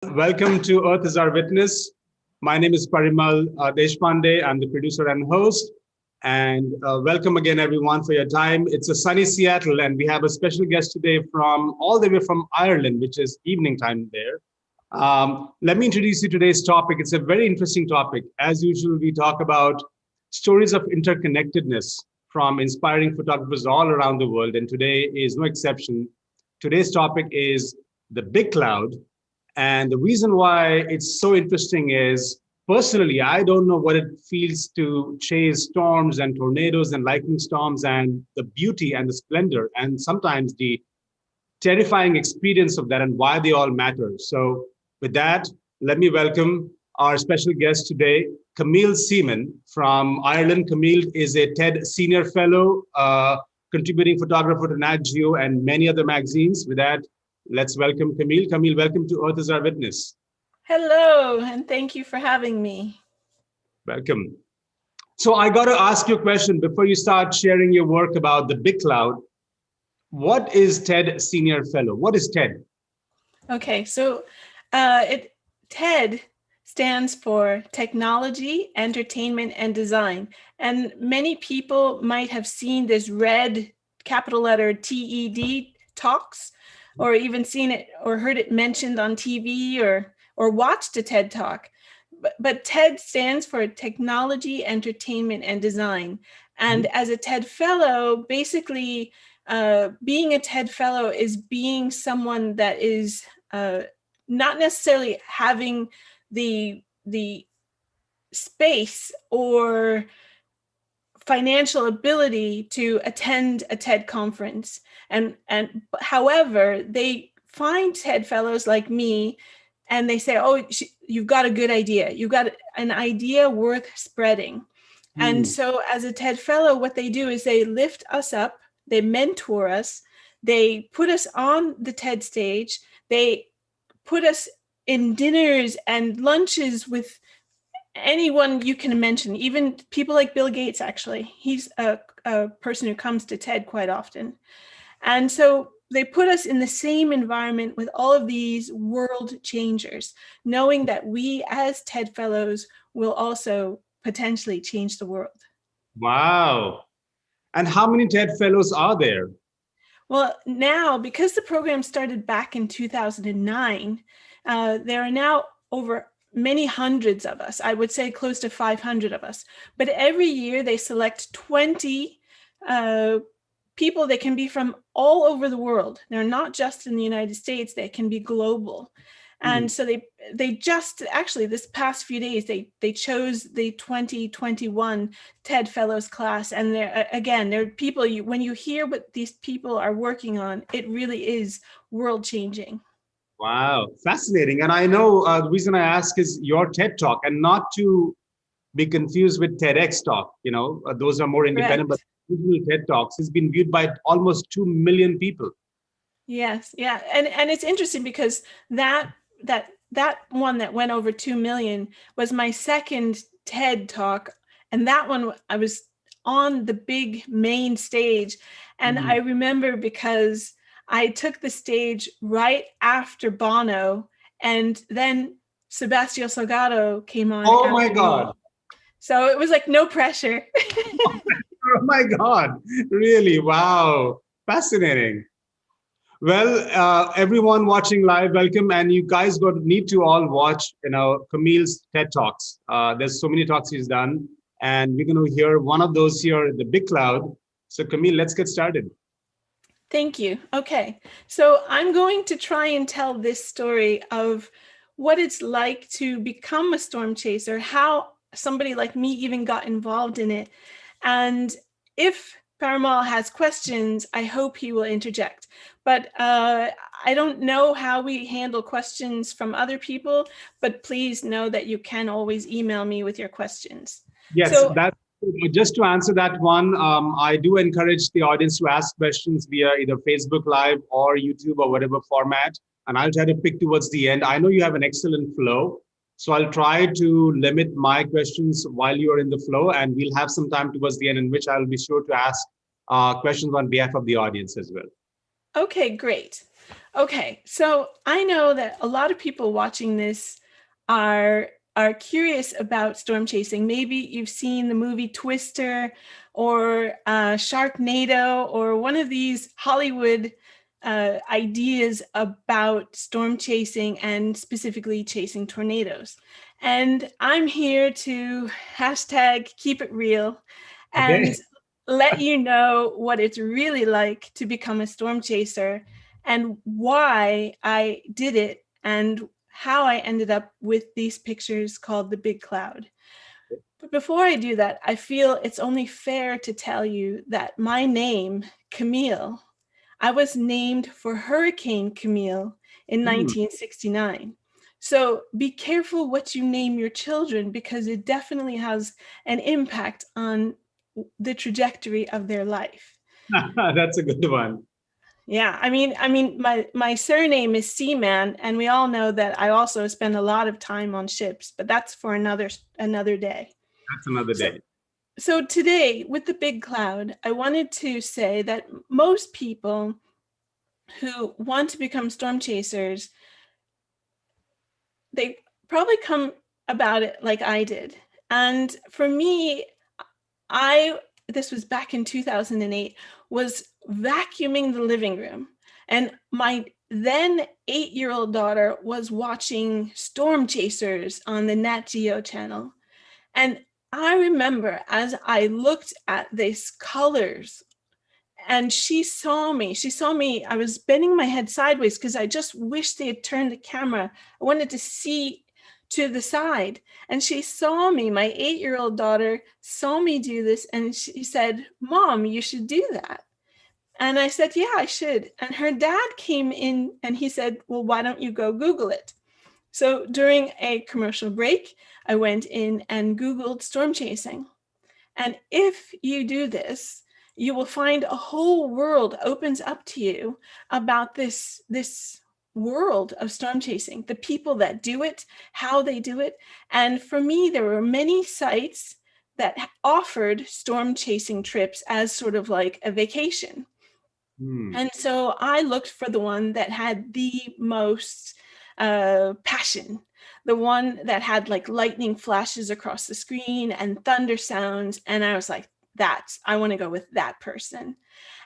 Welcome to Earth is Our Witness. My name is Parimal Deshpande. I'm the producer and host. And welcome again, everyone, for your time. It's a sunny Seattle, and we have a special guest today from all the way from Ireland, which is evening time there. Let me introduce you to today's topic. It's a very interesting topic. As usual, we talk about stories of interconnectedness from inspiring photographers all around the world, and today is no exception. Today's topic is the big cloud. And the reason why it's so interesting is, personally, I don't know what it feels to chase storms and tornadoes and lightning storms and the beauty and the splendor and sometimes the terrifying experience of that and why they all matter. So with that, let me welcome our special guest today, Camille Seaman from Ireland. Camille is a TED Senior Fellow, contributing photographer to Nat Geo and many other magazines. With that, let's welcome Camille. Camille, welcome to Earth is Our Witness. Hello, and thank you for having me. Welcome. So I got to ask you a question before you start sharing your work about the big cloud. What is TED Senior Fellow? What is TED? Okay, so TED stands for Technology, Entertainment, and Design. And many people might have seen this red capital letter TED talks, or even seen it or heard it mentioned on TV or watched a TED Talk. But TED stands for Technology, Entertainment, and Design. And as a TED Fellow, basically, being a TED Fellow is being someone that is not necessarily having the space or financial ability to attend a TED conference. And however, they find TED Fellows like me, and they say, oh, you've got a good idea. You've got an idea worth spreading. And so as a TED Fellow, what they do is they lift us up, they mentor us, they put us on the TED stage, they put us in dinners and lunches with anyone you can mention, even people like Bill Gates, actually. He's a person who comes to TED quite often. And so they put us in the same environment with all of these world changers, knowing that we as TED Fellows will also potentially change the world. Wow. And how many TED Fellows are there? Well, now, because the program started back in 2009, there are now over many hundreds of us. I would say close to 500 of us. But every year they select 20 people that can be from all over the world. They're not just in the United States, they can be global. And so they just, actually this past few days, they chose the 2021 TED Fellows class. And they're people, when you hear what these people are working on, it really is world changing. Wow, fascinating. And I know the reason I ask is your TED Talk, and not to be confused with TEDx Talk. Those are more independent, Correct. but original TED Talks has been viewed by almost 2 million people. Yes, yeah. And it's interesting because that one that went over 2 million was my second TED Talk. And that one, I was on the big main stage. And I remember because I took the stage right after Bono, and then Sebastião Salgado came on. Oh my God. Me. So it was like no pressure. Oh my God. Really? Wow. Fascinating. Well, everyone watching live, welcome. And you guys need to all watch, Camille's TED Talks. There's so many talks he's done. And we're going to hear one of those here, The Big Cloud. So Camille, let's get started. Thank you. Okay. So I'm going to try and tell this story of what it's like to become a storm chaser, how somebody like me even got involved in it. And if Parimal has questions, I hope he will interject. But I don't know how we handle questions from other people, but please know that you can always email me with your questions. Yes, just to answer that one, I do encourage the audience to ask questions via either Facebook Live or YouTube or whatever format, and I'll try to pick towards the end. I know you have an excellent flow, so I'll try to limit my questions while you're in the flow, and we'll have some time towards the end in which I'll be sure to ask questions on behalf of the audience as well. Okay, great. Okay, so I know that a lot of people watching this are curious about storm chasing. Maybe you've seen the movie Twister or Sharknado or one of these Hollywood ideas about storm chasing and specifically chasing tornadoes. And I'm here to hashtag keep it real and Okay. let you know what it's really like to become a storm chaser and why I did it and how I ended up with these pictures called the Big Cloud. But before I do that, I feel it's only fair to tell you that my name, Camille, I was named for Hurricane Camille in Hmm. 1969. So be careful what you name your children because it definitely has an impact on the trajectory of their life. That's a good one. Yeah, my surname is Seaman, and we all know that I also spend a lot of time on ships, but that's for another day. That's another So, day. so today with the Big Cloud, I wanted to say that most people who want to become storm chasers, they probably come about it like I did. And for me, I this was back in 2008, was vacuuming the living room. And my then 8-year-old daughter was watching Storm Chasers on the Nat Geo channel. And I remember as I looked at these colors and she saw me, I was bending my head sideways because I just wished they had turned the camera. I wanted to see to the side. And she saw me, my 8-year-old daughter saw me do this. And she said, Mom, you should do that. And I said, yeah, I should. And her dad came in and he said, well, why don't you go Google it? So during a commercial break, I went in and Googled storm chasing. And if you do this, you will find a whole world opens up to you about this world of storm chasing, the people that do it, how they do it. And for me, there were many sites that offered storm chasing trips as sort of like a vacation. Hmm. And so I looked for the one that had the most passion, the one that had like lightning flashes across the screen and thunder sounds. And I was like, I want to go with that person.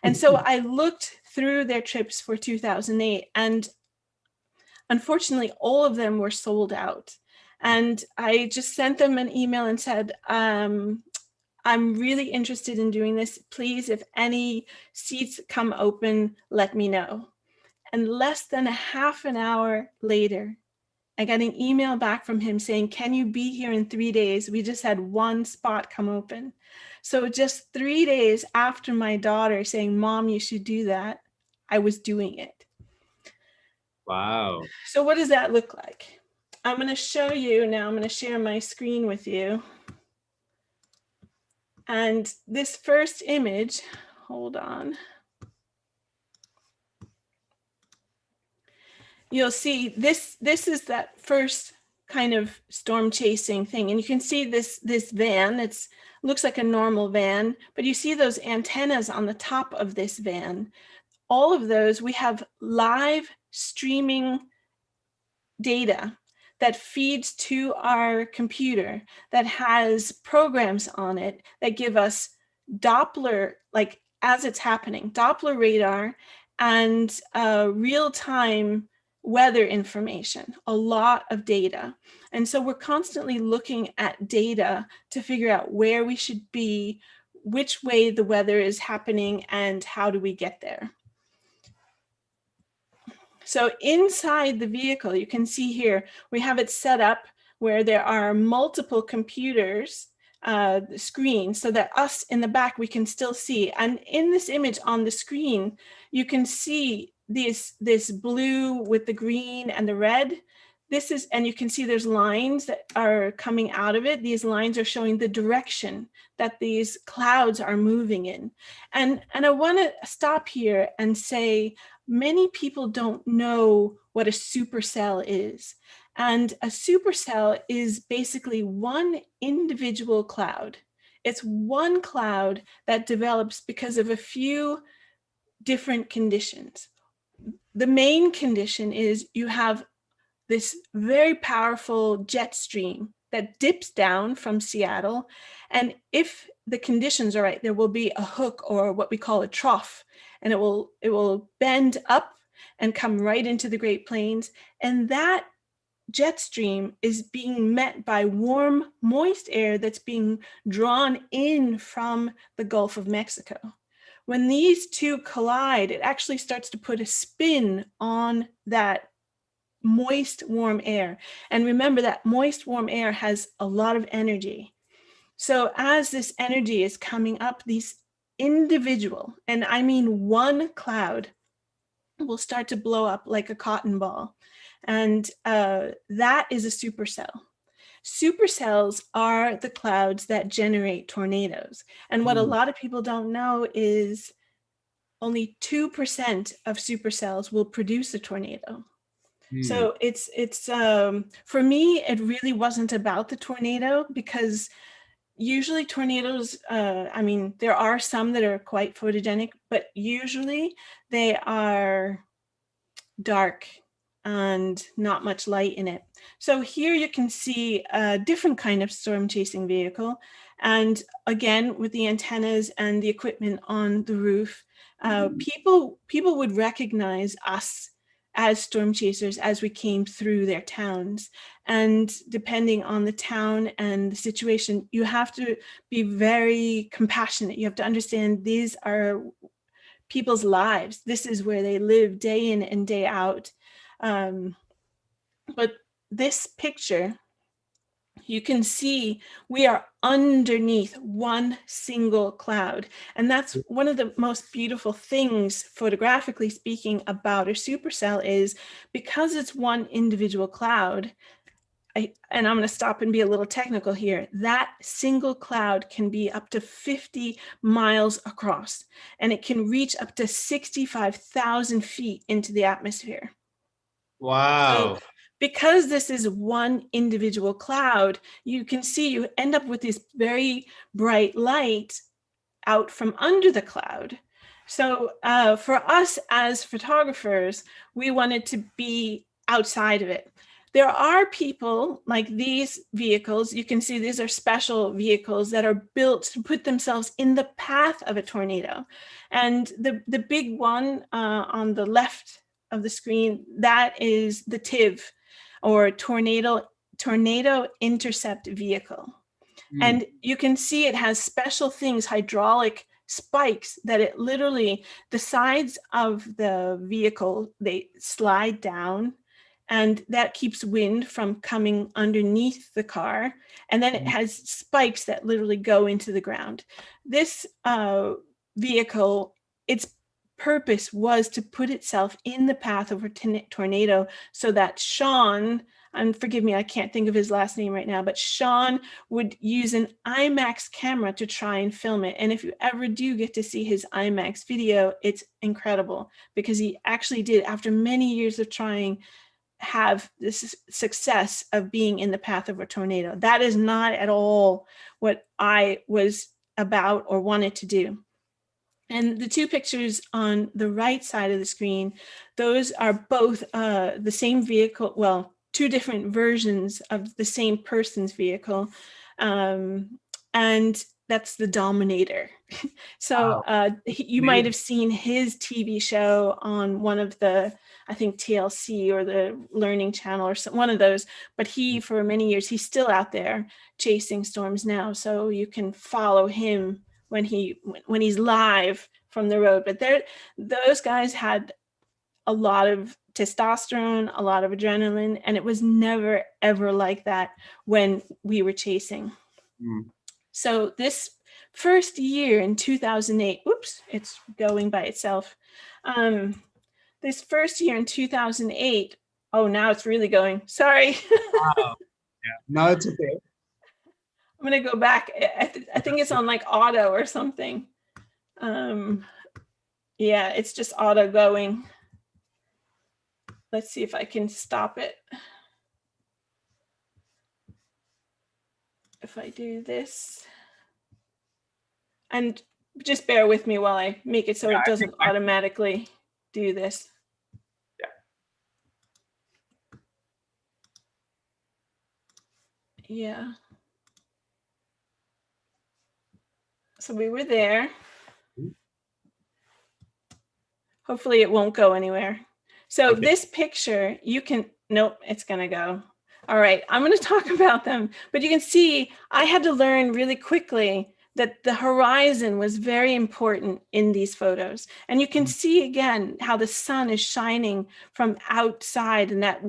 And so I looked through their trips for 2008, and unfortunately, all of them were sold out. And I just sent them an email and said, I'm really interested in doing this. Please, if any seats come open, let me know. And less than a half an hour later, I got an email back from him saying, can you be here in 3 days? We just had one spot come open. So just 3 days after my daughter saying, Mom, you should do that, I was doing it. Wow. So what does that look like? I'm going to show you now. I'm going to share my screen with you. And this first image, hold on. You'll see this is that first kind of storm chasing thing. And you can see this van, it looks like a normal van, but you see those antennas on the top of this van. All of those, we have live streaming data that feeds to our computer that has programs on it that give us Doppler, like as it's happening, Doppler radar and real-time weather information, a lot of data. And so we're constantly looking at data to figure out where we should be, which way the weather is happening, and how do we get there. So inside the vehicle, you can see here, we have it set up where there are multiple computers, screens, so that us in the back, we can still see. And in this image on the screen, you can see this blue with the green and the red. And you can see there's lines that are coming out of it. These lines are showing the direction that these clouds are moving in. And I want to stop here and say, many people don't know what a supercell is. And a supercell is basically one individual cloud. It's one cloud that develops because of a few different conditions. the main condition is you have this very powerful jet stream that dips down from Seattle. And if the conditions are right, there will be a hook, or what we call a trough, and it will bend up and come right into the Great Plains. And that jet stream is being met by warm, moist air that's being drawn in from the Gulf of Mexico. When these two collide, it actually starts to put a spin on that moist, warm air. And remember that moist, warm air has a lot of energy. So as this energy is coming up, these individual, and I mean one cloud, will start to blow up like a cotton ball. And that is a supercell. Supercells are the clouds that generate tornadoes. And what a lot of people don't know is only 2% of supercells will produce a tornado. So it's for me, it really wasn't about the tornado, because usually tornadoes, I mean, there are some that are quite photogenic, but usually they are dark and not much light in it. So here you can see a different kind of storm chasing vehicle. And again, with the antennas and the equipment on the roof, people would recognize us as storm chasers as we came through their towns. And depending on the town and the situation, you have to be very compassionate. You have to understand these are people's lives. This is where they live day in and day out. But this picture, you can see we are underneath one single cloud. And that's one of the most beautiful things, photographically speaking, about a supercell is because it's one individual cloud. And I'm going to stop and be a little technical here. That single cloud can be up to 50 miles across, and it can reach up to 65,000 feet into the atmosphere. Wow. So because this is one individual cloud, you can see you end up with this very bright light out from under the cloud. So for us as photographers, we wanted to be outside of it. There are people like these vehicles. You can see these are special vehicles that are built to put themselves in the path of a tornado. And the big one on the left of the screen, that is the TIV, or tornado intercept vehicle. And you can see it has special things, hydraulic spikes, that it literally, the sides of the vehicle, they slide down, and that keeps wind from coming underneath the car. And then it has spikes that literally go into the ground. This vehicle, its purpose was to put itself in the path of a tornado so that Sean, and forgive me, I can't think of his last name right now, but Sean would use an IMAX camera to try and film it. And if you ever do get to see his IMAX video, it's incredible, because he actually did, after many years of trying, have this success of being in the path of a tornado. That is not at all what I was about or wanted to do. And the two pictures on the right side of the screen, those are both the same vehicle, well, two different versions of the same person's vehicle. And that's the Dominator. So you might have seen his TV show on one of the, I think TLC or the Learning Channel or one of those, but he, for many years, he's still out there chasing storms now. So you can follow him when he's live from the road. But those guys had a lot of testosterone, a lot of adrenaline, and it was never, ever like that when we were chasing. So this first year in 2008, oops, it's going by itself. This first year in 2008, oh, now it's really going, sorry. Wow. Yeah, no, it's okay. I'm gonna go back. I think it's on like auto or something. Yeah, it's just auto going. Let's see if I can stop it. If I do this, and just bear with me while I make it so it doesn't automatically do this. Yeah. So we were there. Hopefully it won't go anywhere. So Okay. this picture, you can, nope, it's gonna go. All right, I'm gonna talk about them, but you can see I had to learn really quickly that the horizon was very important in these photos. And you can see again how the sun is shining from outside, and that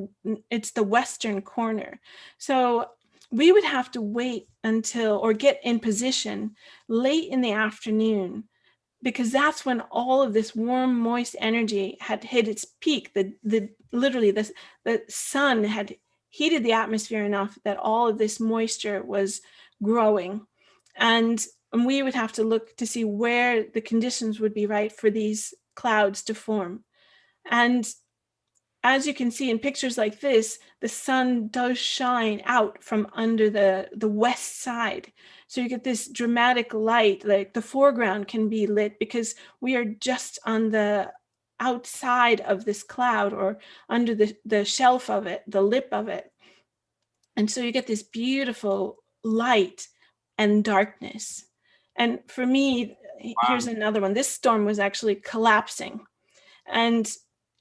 it's the western corner. So we would have to wait until, or get in position late in the afternoon, because that's when all of this warm, moist energy had hit its peak. Literally the sun had heated the atmosphere enough that all of this moisture was growing. And we would have to look to see where the conditions would be right for these clouds to form. And as you can see in pictures like this, the sun does shine out from under the west side. So you get this dramatic light, like the foreground can be lit because we are just on the outside of this cloud, or under the shelf of it, the lip of it. And so you get this beautiful light and darkness. And for me, here's another one. This storm was actually collapsing. And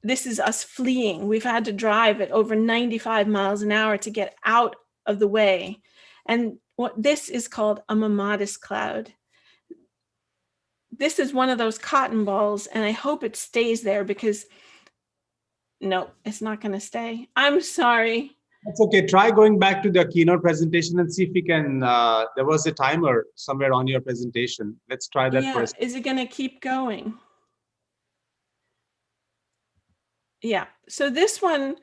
this is us fleeing. We've had to drive at over 95 miles an hour to get out of the way. And what this is called a mammatus cloud. This is one of those cotton balls, and I hope it stays there, because no, it's not going to stay. I'm sorry. That's okay. Try going back to the keynote presentation and see if we can. There was a timer somewhere on your presentation. Let's try that for a second. Is it going to keep going? Yeah. So this one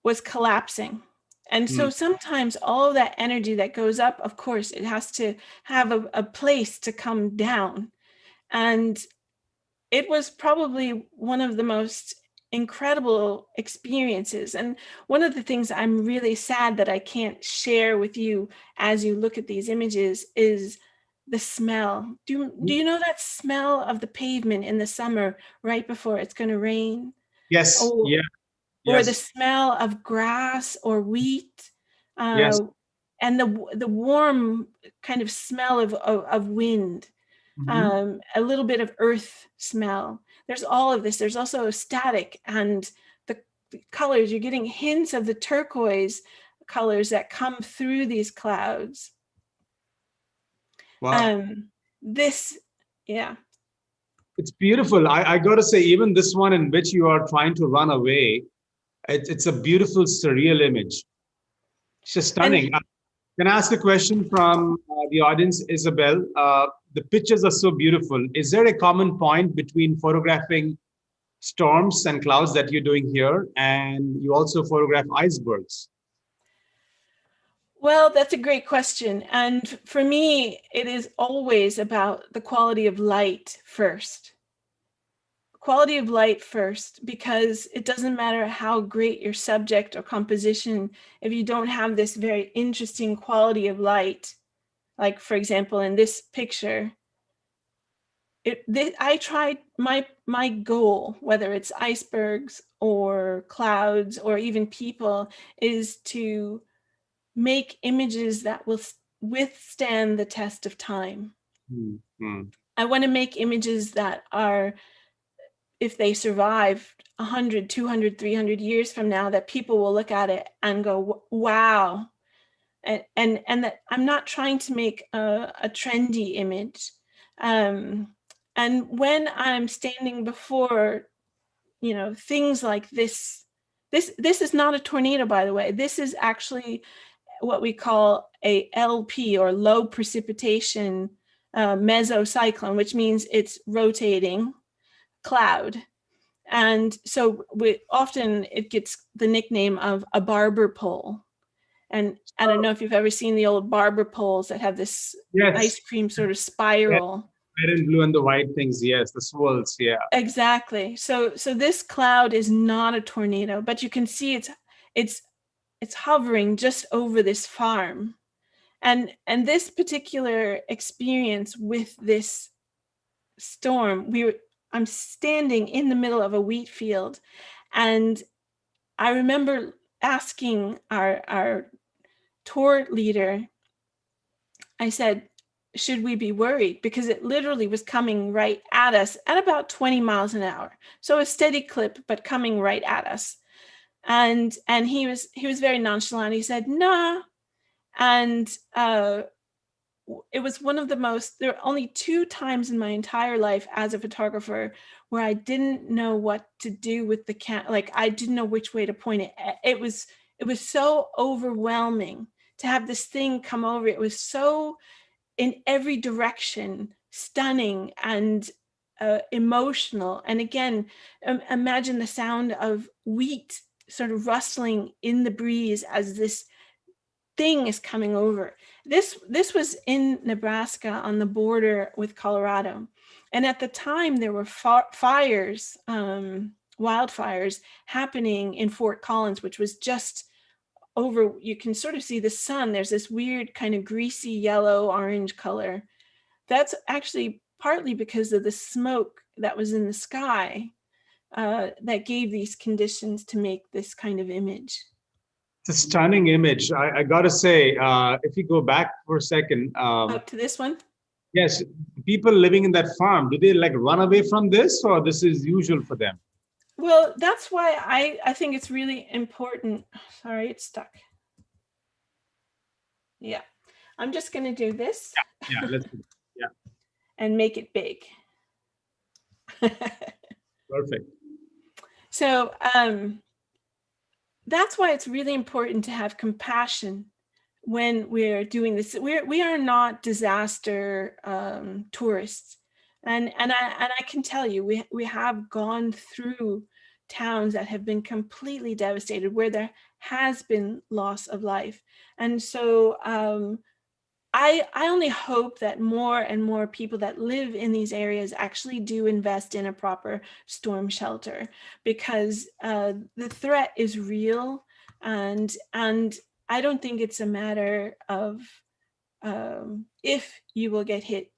was collapsing. And so sometimes all of that energy that goes up, of course, it has to have a place to come down. And it was probably one of the most incredible experiences. And one of the things I'm really sad that I can't share with you as you look at these images is the smell. Do you know that smell of the pavement in the summer right before it's going to rain? Yes. Oh, Yeah. or the Yes. smell of grass or wheat, Yes. and the warm kind of smell of wind, Mhm. a little bit of earth smell. There's all of this. There's also static, and the colors. You're getting hints of the turquoise colors that come through these clouds. Wow. This, yeah. It's beautiful. I got to say, even this one in which you are trying to run away, it's a beautiful, surreal image. It's just And stunning. Can I ask a question from the audience, Isabel? The pictures are so beautiful. Is there a common point between photographing storms and clouds that you're doing here, and you also photograph icebergs? well, that's a great question. And for me, it is always about the quality of light first. Quality of light first, because it doesn't matter how great your subject or composition, if you don't have this very interesting quality of light, like for example, in this picture, I tried my goal, whether it's icebergs or clouds or even people, is to make images that will withstand the test of time. Mm-hmm. I want to make images that are, if they survive 100, 200, 300 years from now, that people will look at it and go, wow. And that I'm not trying to make a trendy image. And when I'm standing before, things like this is not a tornado, by the way. This is actually what we call a LP, or low precipitation mesocyclone, which means it's rotating cloud. And so often it gets the nickname of a barber pole. And I don't know if you've ever seen the old barber poles that have this Yes. ice cream sort of Yes. spiral. Red and blue and the white things. Yes, the swirls. Yeah. Exactly. So this cloud is not a tornado, but you can see it's hovering just over this farm. And this particular experience with this storm, I'm standing in the middle of a wheat field, and I remember asking our tour leader, I said, should we be worried? Because it literally was coming right at us at about 20 miles an hour. So a steady clip, but coming right at us. And he was very nonchalant. He said, nah. And it was one of the most, there are only 2 times in my entire life as a photographer where I didn't know what to do with the like I didn't know which way to point it. It was so overwhelming to have this thing come over. It was so in every direction, stunning and emotional. And again, imagine the sound of wheat sort of rustling in the breeze as this thing is coming over. This was in Nebraska on the border with Colorado. And at the time there were fires, wildfires happening in Fort Collins, which was just over. You can sort of see the sun. There's this weird kind of greasy yellow orange color. That's actually partly because of the smoke that was in the sky that gave these conditions to make this kind of image. It's a stunning image. I got to say, if you go back for a second. Up to this one? Yes. People living in that farm, do they like run away from this, or this is usual for them? Well, that's why I think it's really important. Sorry, it's stuck. Yeah. I'm just going to do this. Yeah, let's do it. Yeah. And make it big. Perfect. So that's why it's really important to have compassion when we're doing this. We are not disaster tourists, and I can tell you, we have gone through towns that have been completely devastated, where there has been loss of life, and so I only hope that more and more people that live in these areas actually do invest in a proper storm shelter, because the threat is real, and I don't think it's a matter of if you will get hit,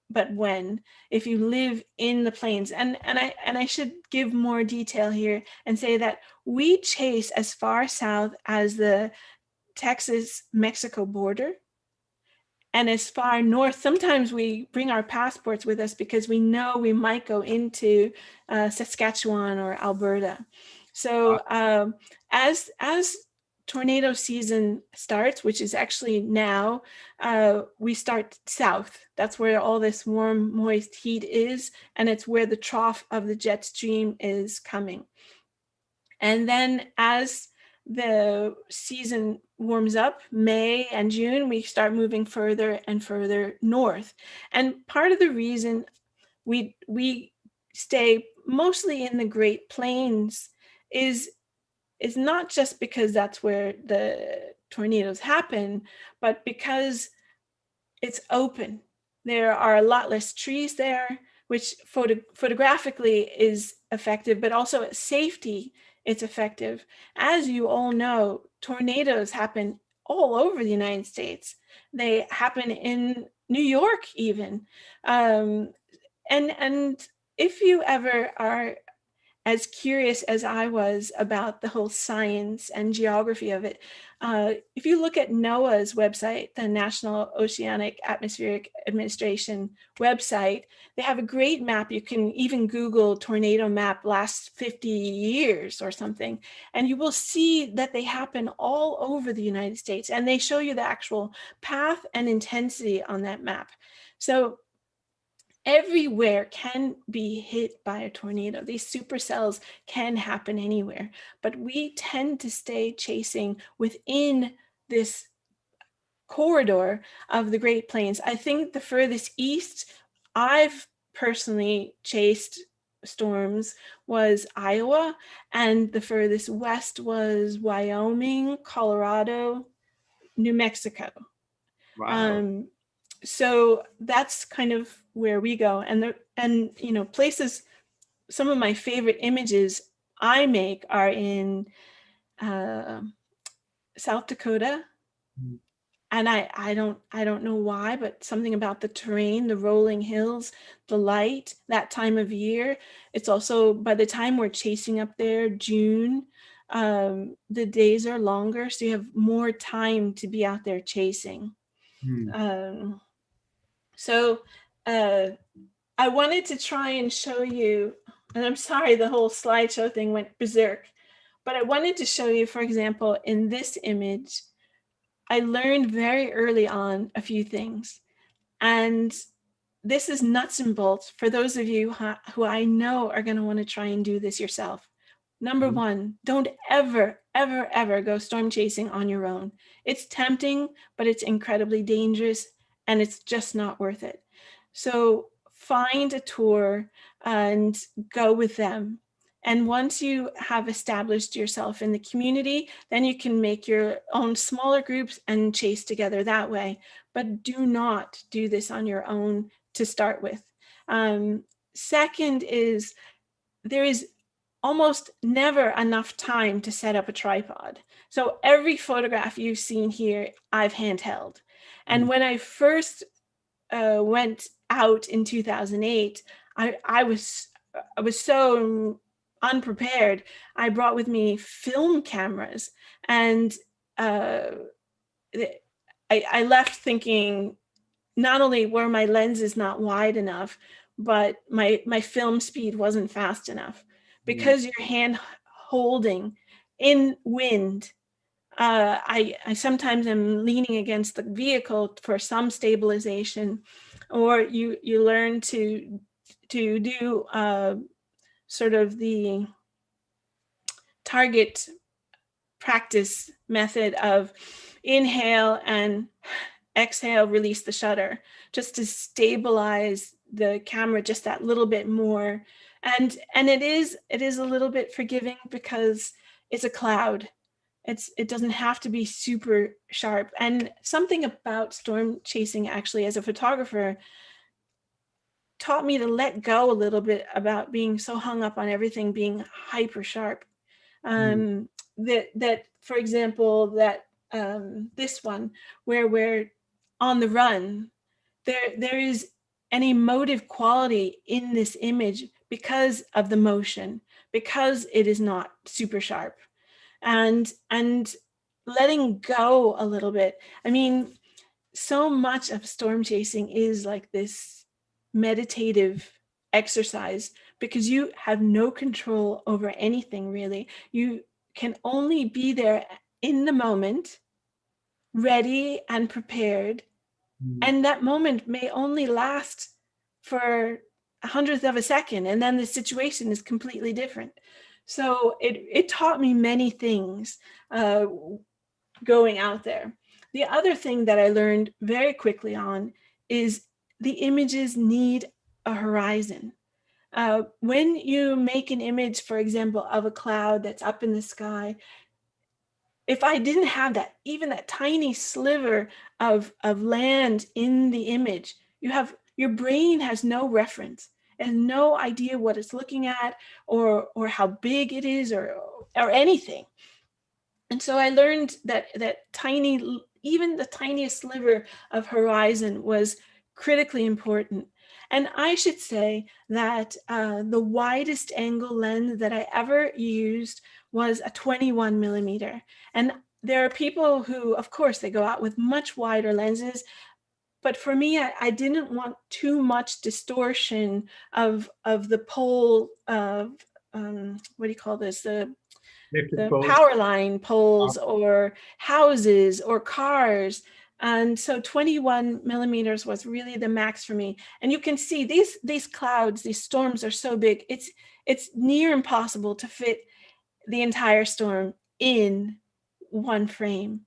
but when. If you live in the plains, and I should give more detail here and say that we chase as far south as the Texas-Mexico border, and as far north. Sometimes we bring our passports with us because we know we might go into Saskatchewan or Alberta. So as tornado season starts, which is actually now, we start south. That's where all this warm, moist heat is, and it's where the trough of the jet stream is coming. And then as the season warms up, May and June, we start moving further and further north. And part of the reason we stay mostly in the Great Plains is not just because that's where the tornadoes happen, but because it's open. There are a lot less trees there, which photographically is effective, but also at safety, it's effective. As you all know, tornadoes happen all over the United States. They happen in New York even. And if you ever are as curious as I was about the whole science and geography of it, if you look at NOAA's website, the National Oceanic Atmospheric Administration website, they have a great map. You can even Google tornado map last 50 years or something, and you will see that they happen all over the United States, and they show you the actual path and intensity on that map. So everywhere can be hit by a tornado. These supercells can happen anywhere, but we tend to stay chasing within this corridor of the Great Plains. I think the furthest east I've personally chased storms was Iowa, and the furthest west was Wyoming, Colorado, New Mexico. Wow. So that's kind of where we go, and you know, places. Some of my favorite images I make are in South Dakota, and I don't know why, but something about the terrain, the rolling hills, the light, that time of year. It's also, by the time we're chasing up there, June, the days are longer, so you have more time to be out there chasing. So I wanted to try and show you, and I'm sorry the whole slideshow thing went berserk, but I wanted to show you, for example, in this image, I learned very early on a few things. And this is nuts and bolts for those of you who I know are going to want to try and do this yourself. Number one, don't ever, ever, ever go storm chasing on your own. It's tempting, but it's incredibly dangerous, and it's just not worth it. So find a tour and go with them. And once you have established yourself in the community, then you can make your own smaller groups and chase together that way. But do not do this on your own to start with. Second is, there is almost never enough time to set up a tripod. So every photograph you've seen here, I've handheld. And when I first went out in 2008, I was so unprepared. I brought with me film cameras, and I left thinking, not only were my lenses not wide enough, but my film speed wasn't fast enough, because you're hand holding in wind. I sometimes am leaning against the vehicle for some stabilization, or you learn to do sort of the target practice method of inhale and exhale, release the shutter, just to stabilize the camera just that little bit more. And it is a little bit forgiving because it's a cloud. It doesn't have to be super sharp. And something about storm chasing, actually, as a photographer, taught me to let go a little bit about being so hung up on everything being hyper sharp. That for example, that this one where we're on the run, there is an emotive quality in this image because of the motion, because it is not super sharp, and letting go a little bit. I mean, so much of storm chasing is like this meditative exercise, because you have no control over anything, really. You can only be there in the moment, ready and prepared. And that moment may only last for a hundredth of a second, and then the situation is completely different. So it taught me many things going out there. The other thing that I learned very quickly on is the images need a horizon. When you make an image, for example, of a cloud that's up in the sky, if I didn't have that, even that tiny sliver of land in the image, your brain has no reference and no idea what it's looking at, or how big it is, or anything. And so I learned that even the tiniest sliver of horizon was critically important. And I should say that the widest angle lens that I ever used was a 21 millimeter. And there are people who, of course, they go out with much wider lenses. But for me, I didn't want too much distortion of the pole of, what do you call this? The power line poles, or houses, or cars. And so 21 millimeters was really the max for me. And you can see these clouds, these storms are so big, it's near impossible to fit the entire storm in one frame.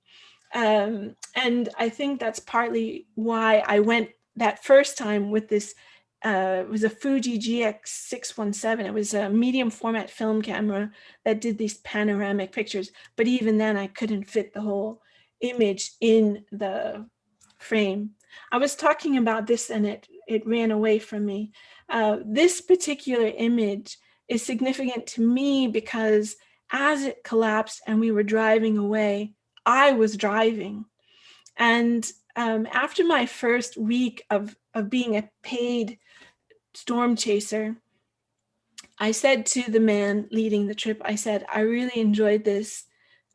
And I think that's partly why I went that first time with this. It was a Fuji GX617. It was a medium format film camera that did these panoramic pictures. But even then, I couldn't fit the whole image in the frame. I was talking about this and it ran away from me. This particular image is significant to me because as it collapsed and we were driving away, I was driving. And after my first week of being a paid storm chaser, I said to the man leading the trip, I said, I really enjoyed this.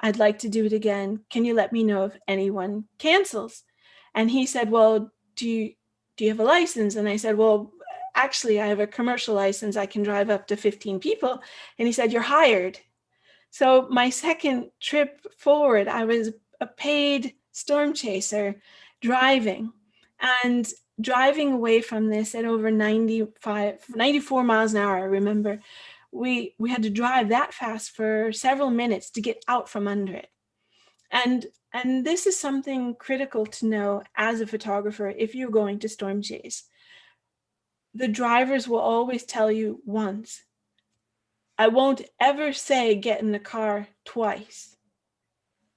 I'd like to do it again. Can you let me know if anyone cancels? And he said, well, do you have a license? And I said, well, actually, I have a commercial license. I can drive up to 15 people. And he said, you're hired. So my second trip forward, I was a paid storm chaser driving and driving away from this at over 94 miles an hour. I remember we had to drive that fast for several minutes to get out from under it. And this is something critical to know as a photographer if you're going to storm chase. The drivers will always tell you once. I won't ever say get in the car twice.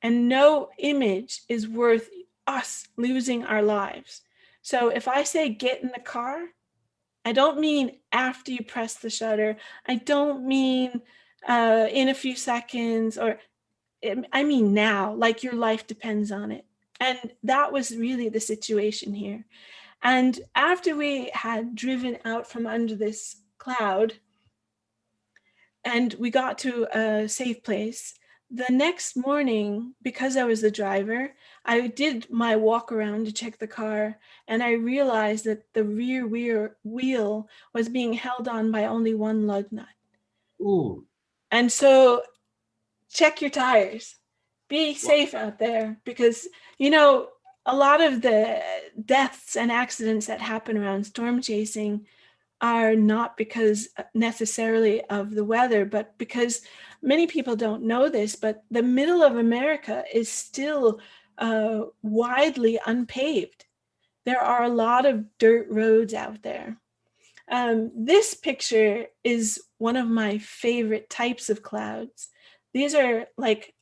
And no image is worth us losing our lives. So if I say get in the car, I don't mean after you press the shutter. I don't mean in a few seconds, or I mean now, like your life depends on it. And that was really the situation here. And after we had driven out from under this cloud and we got to a safe place, the next morning, because I was the driver, I did my walk around to check the car, and I realized that the rear wheel was being held on by only one lug nut. Ooh. And so check your tires. Be safe out there, because, you know, a lot of the deaths and accidents that happen around storm chasing are not because necessarily of the weather, but because many people don't know this, but the middle of America is still widely unpaved. There are a lot of dirt roads out there. This picture is one of my favorite types of clouds. These are like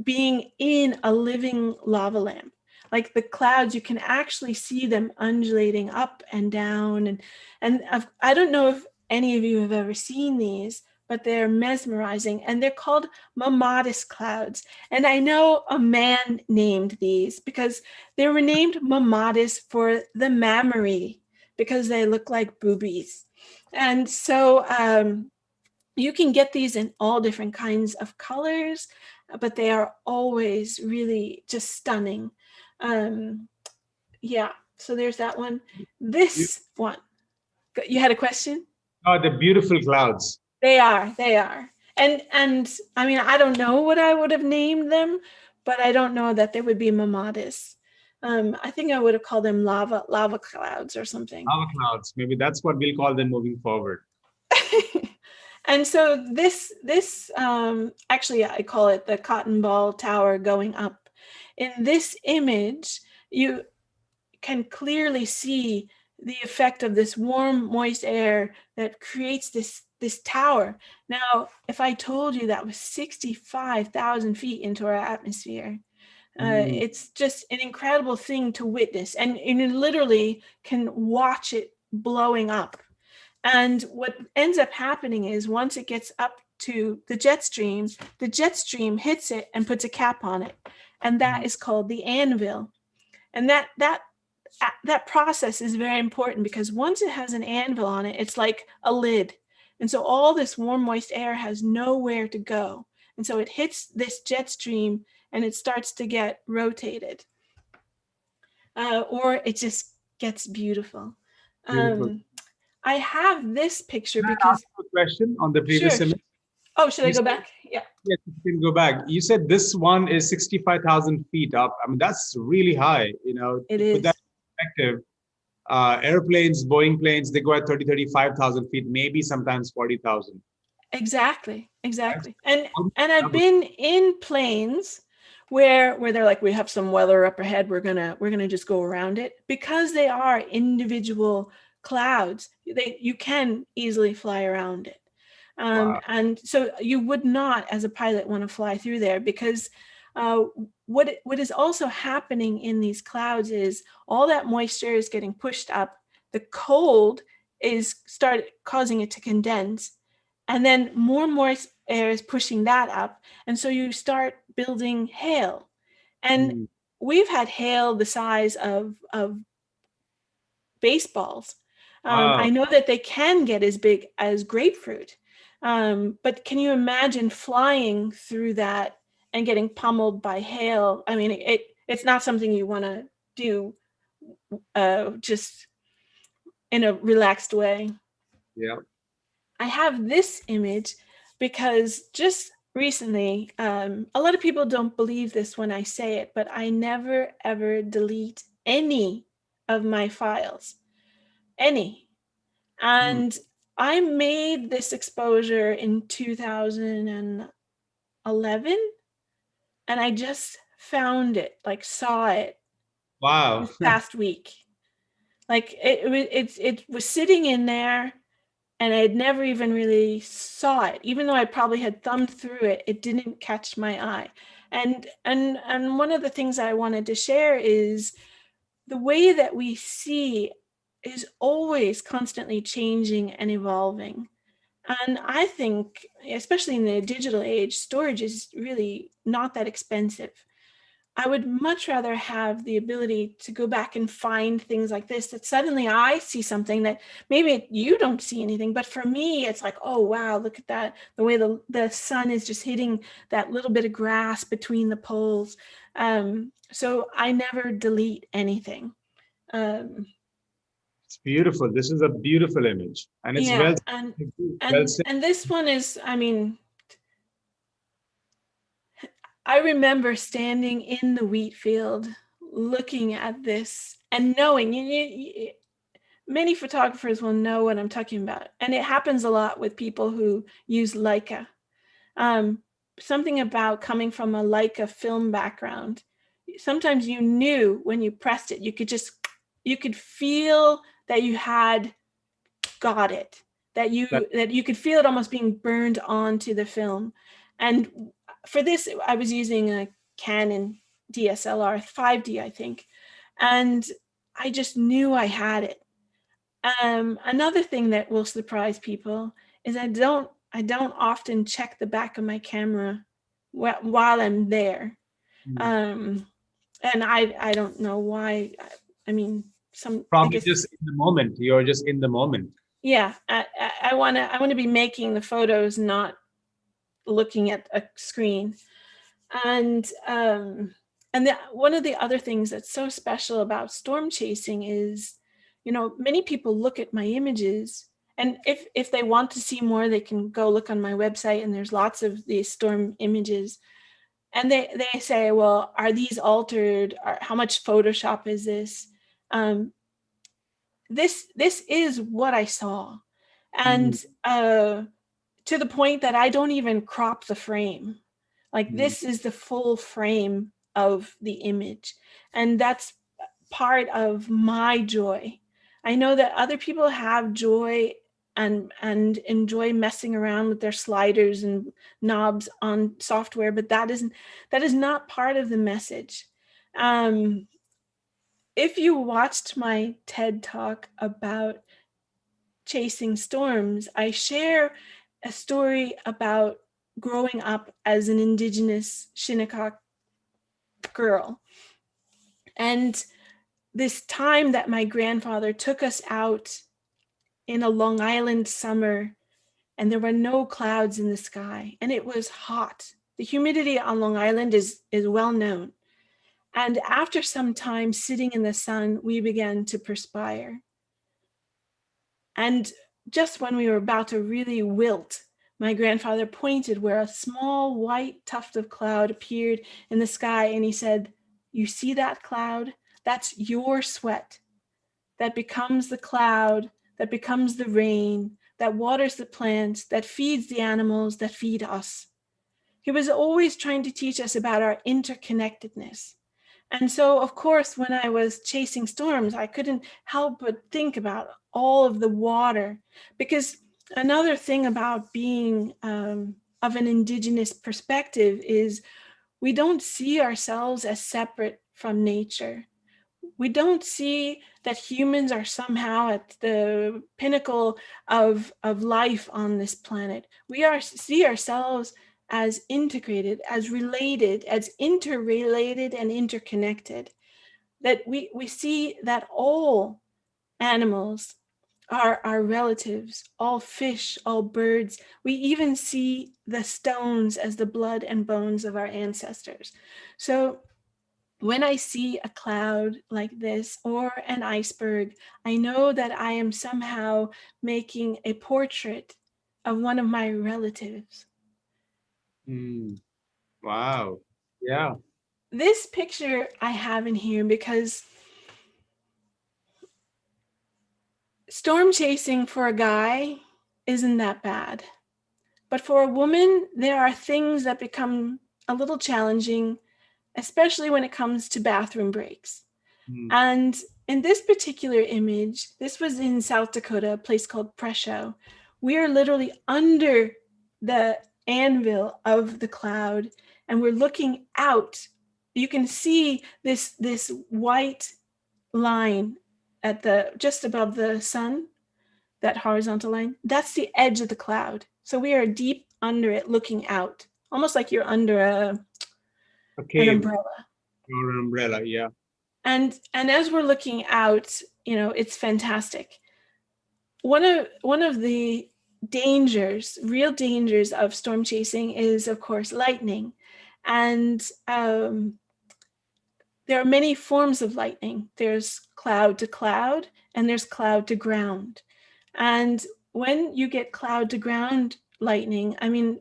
being in a living lava lamp. Like the clouds, you can actually see them undulating up and down. And I don't know if any of you have ever seen these, but they're mesmerizing, and they're called mammatus clouds. And I know a man named these because they were named mammatus for the mammary, because they look like boobies. And so you can get these in all different kinds of colors, but they are always really just stunning. Yeah, so there's that one. This one, you had a question? Oh, the beautiful clouds. They are. And I mean, I don't know what I would have named them, but I don't know that they would be mammatus. I think I would have called them lava clouds or something. Lava clouds. Maybe that's what we'll call them moving forward. And so this actually, I call it the cotton ball tower going up. In this image, you can clearly see the effect of this warm, moist air that creates this tower. Now, if I told you that was 65,000 feet into our atmosphere, it's just an incredible thing to witness. And you literally can watch it blowing up. And what ends up happening is once it gets up to the jet stream hits it and puts a cap on it. And that is called the anvil. And that process is very important, because once it has an anvil on it, it's like a lid. And so all this warm, moist air has nowhere to go. And so it hits this jet stream and it starts to get rotated. Or it just gets beautiful. I have this picture Can because... I ask a question on the previous image? Oh, should I go back? Yeah. Yes, you can go back. You said this one is 65,000 feet up. I mean, that's really high, you know. It is. Put that in perspective, airplanes, Boeing planes, they go at 30, 35,000 feet, maybe sometimes 40,000. Exactly. And I've been in planes where they're like, we have some weather up ahead, we're gonna just go around it, because they are individual clouds. You can easily fly around it. Wow. And so you would not, as a pilot, want to fly through there, because what is also happening in these clouds is all that moisture is getting pushed up. The cold is causing it to condense, and then more moist air is pushing that up, and so you start building hail. And we've had hail the size of baseballs. Wow. I know that they can get as big as grapefruit. But can you imagine flying through that and getting pummeled by hail? I mean, it's not something you want to do just in a relaxed way. Yeah. I have this image because just recently, a lot of people don't believe this when I say it, but I never ever delete any of my files, any. Hmm. And I made this exposure in 2011, and I just found it, like saw it Wow. this past week. Like it was sitting in there, and I had never even really saw it. Even though I probably had thumbed through it, it didn't catch my eye. And one of the things I wanted to share is the way that we see is always constantly changing and evolving. And I think, especially in the digital age, storage is really not that expensive. I would much rather have the ability to go back and find things like this, that suddenly I see something that maybe you don't see anything, but for me, it's like, oh, wow, look at that. The way the sun is just hitting that little bit of grass between the poles. So I never delete anything. It's beautiful. This is a beautiful image, and it's Yeah, well, and well and said. and this one is, I mean, I remember standing in the wheat field looking at this and knowing, many photographers will know what I'm talking about. And it happens a lot with people who use Leica. Um, Something about coming from a Leica film background. Sometimes you knew when you pressed it, you could feel that you had got it, that That, you could feel it almost being burned onto the film. And for this, I was using a Canon DSLR 5D, I think, and I just knew I had it. Another thing that will surprise people is I don't often check the back of my camera while I'm there. hmm. Um, and I don't know why. I mean, I Probably guess, just in the moment. You're just in the moment. yeah, I wanna be making the photos, not looking at a screen. And one of the other things that's so special about storm chasing is, many people look at my images, and if they want to see more, they can go look on my website, and there's lots of these storm images. And they say, well, are these altered? How much Photoshop is this? Um, this is what I saw. Hmm. And to the point that I don't even crop the frame. Like, Hmm. this is the full frame of the image. And that's part of my joy. I know that other people have joy and enjoy messing around with their sliders and knobs on software, but that is not part of the message. Um, if you watched my TED talk about chasing storms, I share a story about growing up as an Indigenous Shinnecock girl. And this time that my grandfather took us out in a Long Island summer, and there were no clouds in the sky, and it was hot. The humidity on Long Island is well known. And after some time sitting in the sun, we began to perspire. And just when we were about to really wilt, my grandfather pointed where a small white tuft of cloud appeared in the sky, and he said, "You see that cloud? That's your sweat. That becomes the cloud, that becomes the rain, that waters the plants, that feeds the animals, that feed us." He was always trying to teach us about our interconnectedness. And so, of course, when I was chasing storms, I couldn't help but think about all of the water. Because another thing about being of an Indigenous perspective is we don't see ourselves as separate from nature. We don't see that humans are somehow at the pinnacle of life on this planet. See ourselves as integrated, as related, as interrelated and interconnected. That we see that all animals our relatives, all fish, all birds. We even see the stones as the blood and bones of our ancestors. So when I see a cloud like this or an iceberg, I know that I am somehow making a portrait of one of my relatives. Mm. Wow. Yeah. This picture I have in here because storm chasing for a guy isn't that bad. But for a woman, there are things that become a little challenging, especially when it comes to bathroom breaks. Mm. And in this particular image, this was in South Dakota, a place called Presho. We are literally under the anvil of the cloud, and we're looking out. You can see this white line at the just above the sun, that horizontal line. That's the edge of the cloud. So we are deep under it, looking out, almost like you're under A an cave umbrella. or an umbrella. Yeah. And as we're looking out, it's fantastic. One of the dangers, real dangers of storm chasing is, of course, lightning. And there are many forms of lightning. There's cloud to cloud, and there's cloud to ground. And when you get cloud to ground lightning, I mean,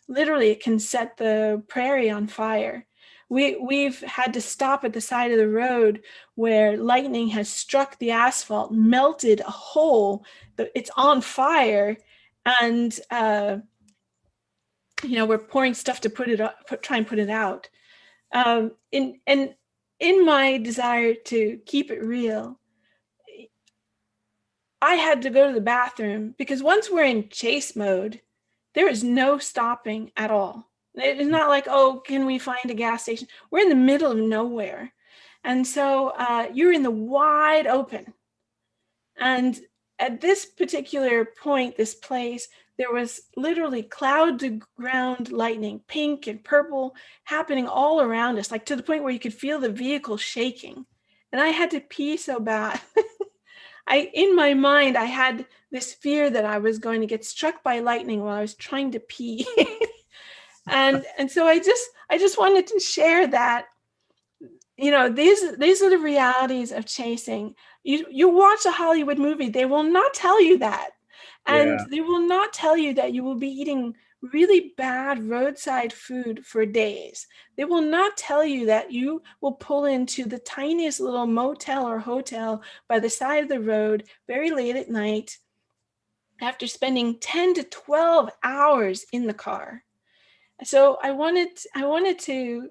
literally it can set the prairie on fire. We've had to stop at the side of the road where lightning has struck the asphalt, melted a hole, it's on fire, and we're pouring stuff to try and put it out. In my desire to keep it real, I had to go to the bathroom because once we're in chase mode, there is no stopping at all. It's not like, oh, can we find a gas station? We're in the middle of nowhere. And so you're in the wide open. And at this particular point, this place, there was literally cloud to ground lightning, pink and purple, happening all around us, like to the point where you could feel the vehicle shaking. And I had to pee so bad. In my mind, I had this fear that I was going to get struck by lightning while I was trying to pee. and so I just wanted to share that, these are the realities of chasing. You watch a Hollywood movie, they will not tell you that. And Yeah. they will not tell you that you will be eating really bad roadside food for days. They will not tell you that you will pull into the tiniest little motel or hotel by the side of the road very late at night after spending 10 to 12 hours in the car. So I wanted to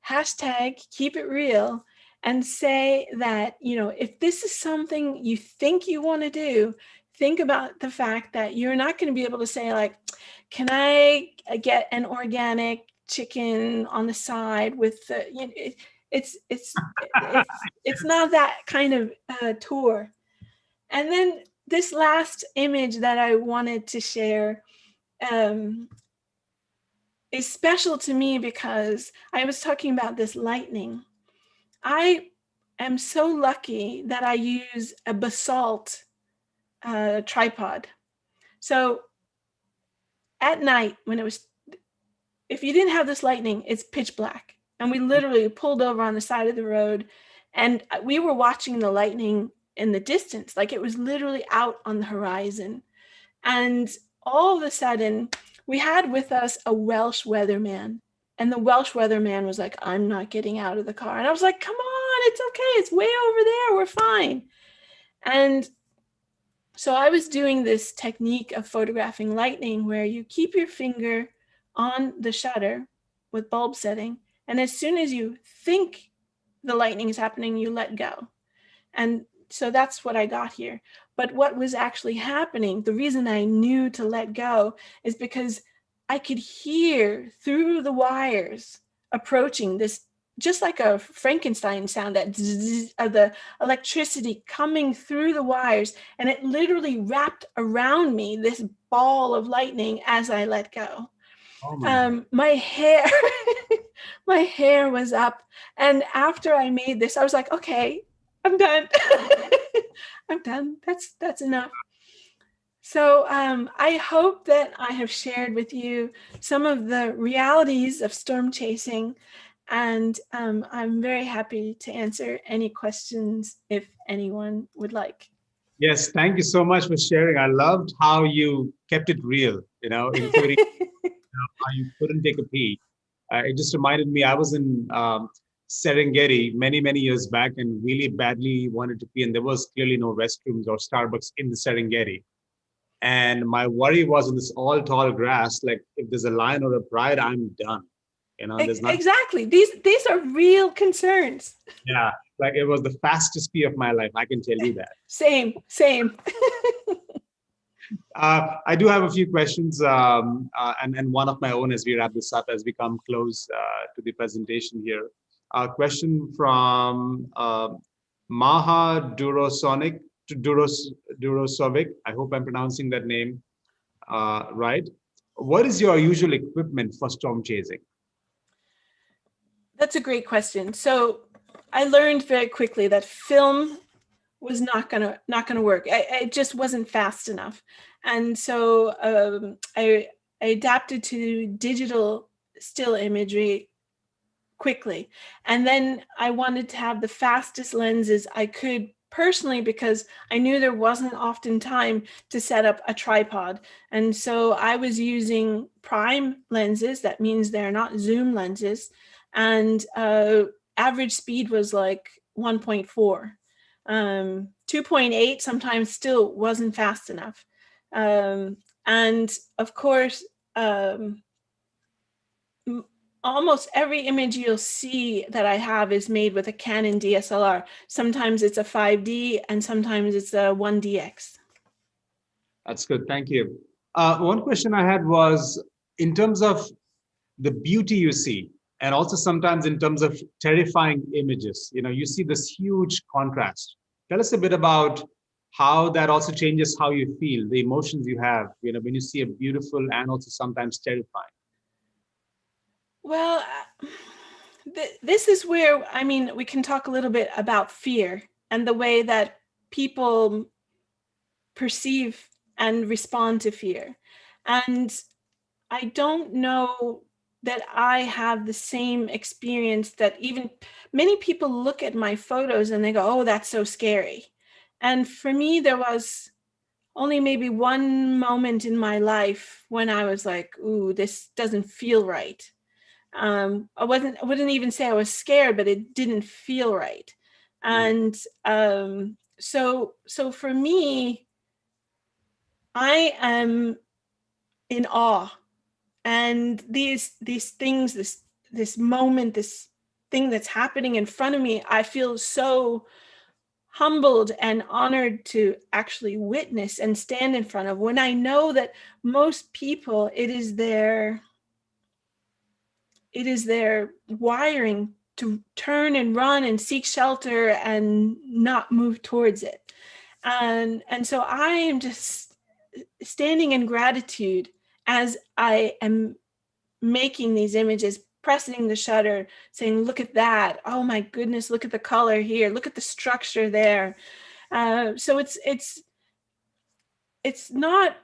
hashtag keep it real and say that, if this is something you think you want to do, think about the fact that you're not going to be able to say, like, can I get an organic chicken on the side with the, it's not that kind of tour. And then this last image that I wanted to share is special to me because I was talking about this lightning. I am so lucky that I use a basalt tripod. So at night, if you didn't have this lightning, it's pitch black. And we literally pulled over on the side of the road and we were watching the lightning in the distance, like it was literally out on the horizon. And all of a sudden, we had with us a Welsh weatherman. And the Welsh weatherman was like, I'm not getting out of the car. And I was like, come on, it's okay. It's way over there. We're fine. And so I was doing this technique of photographing lightning where you keep your finger on the shutter with bulb setting. And as soon as you think the lightning is happening, you let go. And so that's what I got here. But what was actually happening, the reason I knew to let go is because I could hear through the wires approaching this, just like a Frankenstein sound, that zzz of the electricity coming through the wires. And it literally wrapped around me, this ball of lightning, as I let go. Oh my God. My hair, my hair was up. And after I made this, I was like, okay, I'm done. I'm done. That's enough. So I hope that I have shared with you some of the realities of storm chasing, and I'm very happy to answer any questions if anyone would like. Yes, thank you so much for sharing. I loved how you kept it real, including how you couldn't take a pee. It just reminded me, I was in Serengeti many, many years back and really badly wanted to pee, and there was clearly no restrooms or Starbucks in the Serengeti. And my worry was in this all tall grass, like if there's a lion or a pride, I'm done. There's not. Exactly. These are real concerns. Yeah, like it was the fastest pee of my life. I can tell you that. Same. I do have a few questions, and one of my own as we wrap this up, as we come close to the presentation here. A question from Maha Durosovic. I hope I'm pronouncing that name right. What is your usual equipment for storm chasing? That's a great question. So I learned very quickly that film was not gonna work. It just wasn't fast enough, and so I adapted to digital still imagery quickly, and then I wanted to have the fastest lenses I could personally, because I knew there wasn't often time to set up a tripod, and so I was using prime lenses. That means they're not zoom lenses, and average speed was like 1.4. 2.8 sometimes still wasn't fast enough. And of course, almost every image you'll see that I have is made with a Canon DSLR. Sometimes it's a 5D and sometimes it's a 1DX. That's good. Thank you. One question I had was in terms of the beauty you see, and also sometimes in terms of terrifying images. You see this huge contrast. Tell us a bit about how that also changes how you feel, the emotions you have, when you see a beautiful and also sometimes terrifying. Well, this is where, we can talk a little bit about fear and the way that people perceive and respond to fear. And I don't know that I have the same experience that even many people look at my photos and they go, oh, that's so scary. And for me, there was only maybe one moment in my life when I was like, ooh, this doesn't feel right. I wouldn't even say I was scared, but it didn't feel right. And so for me, I am in awe. And these things, this moment, this thing that's happening in front of me, I feel so humbled and honored to actually witness and stand in front of, when I know that most people, it is their wiring to turn and run and seek shelter and not move towards it. And so I am just standing in gratitude as I am making these images, pressing the shutter, saying, look at that. Oh my goodness, look at the color here. Look at the structure there. So it's not,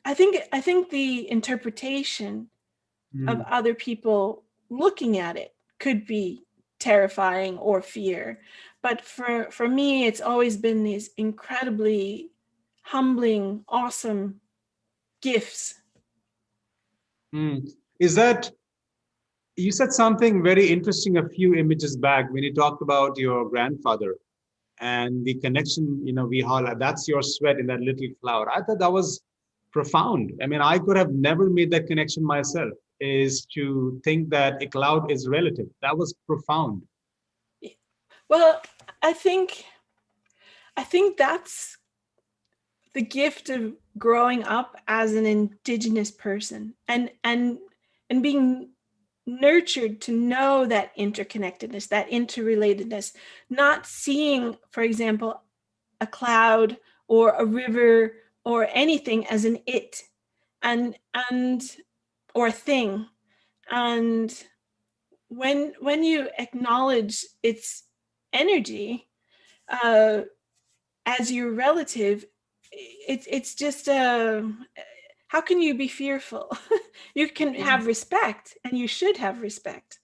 I think the interpretation of other people looking at it could be terrifying or fear. But for me, it's always been these incredibly humbling, awesome gifts. Is that, you said something very interesting a few images back when you talked about your grandfather and the connection, we all, that's your sweat in that little cloud. I thought that was profound. I could have never made that connection myself, is to think that a cloud is relative. That was profound. Well, I think that's the gift of growing up as an Indigenous person and being nurtured to know that interconnectedness, that interrelatedness, not seeing, for example, a cloud or a river or anything as an it and or a thing. And when you acknowledge its energy, as your relative, it's just how can you be fearful? You can have respect, and you should have respect,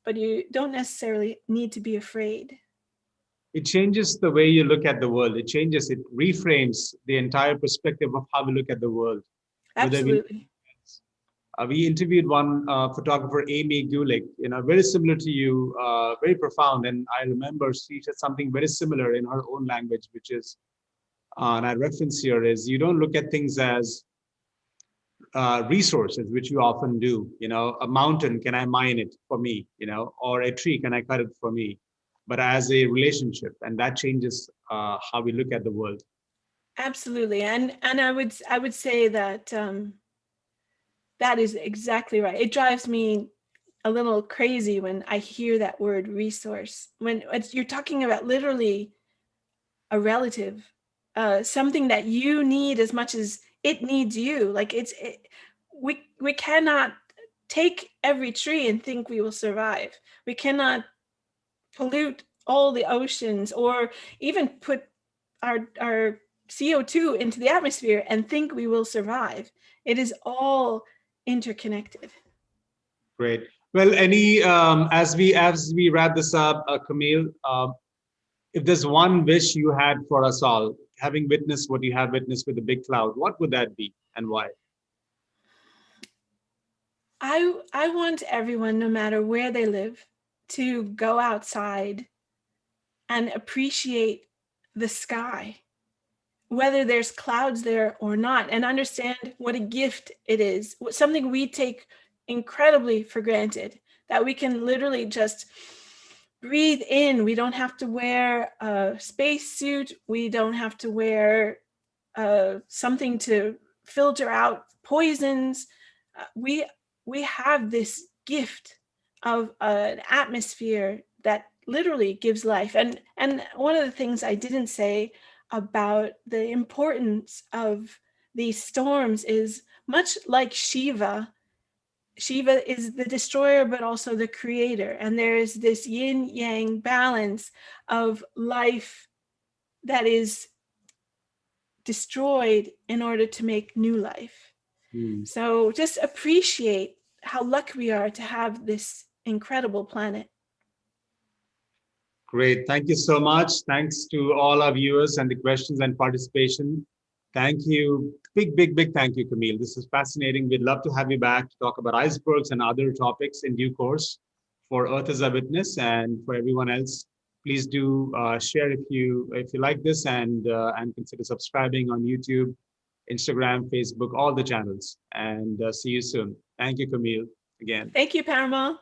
but you don't necessarily need to be afraid. It changes the way you look at the world. It reframes the entire perspective of how we look at the world. Whether Absolutely. we interviewed one photographer, Amy Gulick, very similar to you, very profound. And I remember she said something very similar in her own language, which is, and I reference here is, you don't look at things as resources, which you often do. A mountain, can I mine it for me? Or a tree, can I cut it for me? But as a relationship, and that changes how we look at the world. Absolutely. And I would say that that is exactly right. It drives me a little crazy when I hear that word resource, when you're talking about literally a relative, something that you need as much as it needs you. Like we cannot take every tree and think we will survive. We cannot pollute all the oceans, or even put our CO2 into the atmosphere and think we will survive. It is all interconnected. Great. Well, as we wrap this up, Camille, if there's one wish you had for us all, having witnessed what you have witnessed with the big cloud, what would that be and why? I want everyone, no matter where they live, to go outside and appreciate the sky, whether there's clouds there or not, and understand what a gift it is, something we take incredibly for granted, that we can literally just breathe in. We don't have to wear a spacesuit. We don't have to wear something to filter out poisons. We have this gift of an atmosphere that literally gives life. And one of the things I didn't say about the importance of these storms is, much like Shiva is the destroyer, but also the creator. And there is this yin yang balance of life that is destroyed in order to make new life. So just appreciate how lucky we are to have this incredible planet. Great. Thank you so much. Thanks to all our viewers and the questions and participation. Thank you. Big, big, big thank you, Camille. This is fascinating. We'd love to have you back to talk about icebergs and other topics in due course. For Earth as a Witness, and for everyone else, please do share if you like this, and consider subscribing on YouTube, Instagram, Facebook, all the channels. And see you soon. Thank you, Camille, again. Thank you, Parimal.